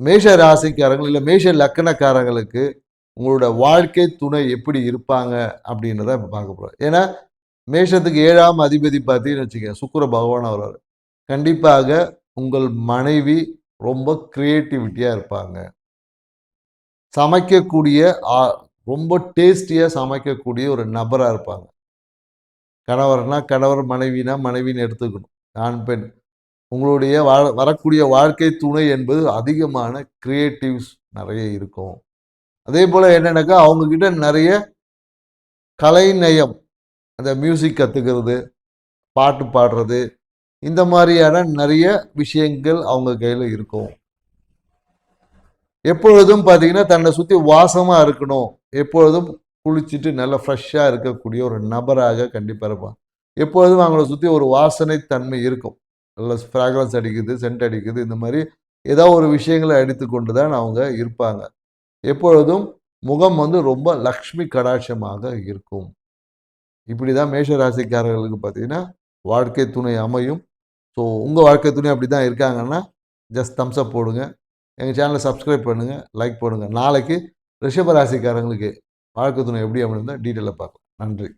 மேஷ ராசிக்காரங்கள் இல்ல மேஷ லக்கணக்காரங்களுக்கு உங்களோட வாழ்க்கை துணை எப்படி இருப்பாங்க அப்படின்றத இப்ப பார்க்க போறோம். ஏன்னா மேஷத்துக்கு 7ஆம் அதிபதி பார்த்தீங்கன்னு வச்சுக்கங்க, சுக்கிர பகவான் வர்றாரு. கண்டிப்பாக உங்கள் மனைவி ரொம்ப கிரியேட்டிவிட்டியா இருப்பாங்க. சமைக்கக்கூடிய ஆ ரொம்ப டேஸ்டியா சமைக்கக்கூடிய ஒரு நபரா இருப்பாங்க. கணவர்னா கணவர், மனைவினா மனைவின்னு எடுத்துக்கணும். ஆண், பெண். உங்களுடைய வரக்கூடிய வாழ்க்கை துணை என்பது அதிகமான கிரியேட்டிவ்ஸ் நெறைய இருக்கும். அதேபோல என்னன்னாக்கா, அவங்க கிட்ட நெறைய கலைநயம், அந்த மியூசிக் கத்துக்கிறது, பாட்டு பாடுறது, இந்த மாரியான நெறைய விஷயங்கள் அவங்க கையில இருக்கும். எப்பொழுதும் பார்த்தீங்கன்னா, தன்னை சுத்தி வாசமா இருக்கணும். எப்பொழுதும் குளிச்சுட்டு நல்லா ஃப்ரெஷ்ஷா இருக்கக்கூடிய ஒரு நபராக கண்டிப்பா இருப்பான். எப்பொழுதும் அவங்கள சுத்தி ஒரு வாசனை தன்மை இருக்கும். நல்ல ஃப்ராக்ரன்ஸ் அடிக்குது, சென்ட் அடிக்குது. இந்த மாரி ஏதோ ஒரு விஷயங்கள அடித்துக்கொண்டு தான் அவங்க இருப்பாங்க. எப்பொழுதும் முகம் வந்து ரொம்ப லக்ஷ்மி கடாட்சமாக இருக்கும். இப்படிதான் மேஷ ராசிக்காரர்களுக்கு பார்த்தீங்கன்னா, வாழ்க்கை துணை அமையும். ஸோ உங்க வாழ்க்கை துணை அப்படிதான் இருக்காங்கன்னா, ஜஸ்ட் தம்ஸ் அப் போடுங்க. எங்க சேனல சப்ஸ்கிரைப் பண்ணுங்க, லைக் போடுங்க. நாளைக்கு ரிஷப ராசிக்காரங்களுக்கு வாழ்க்கை துணை எப்படி அமையும்னு டீட்டெயிலா பார்க்கலாம். நன்றி.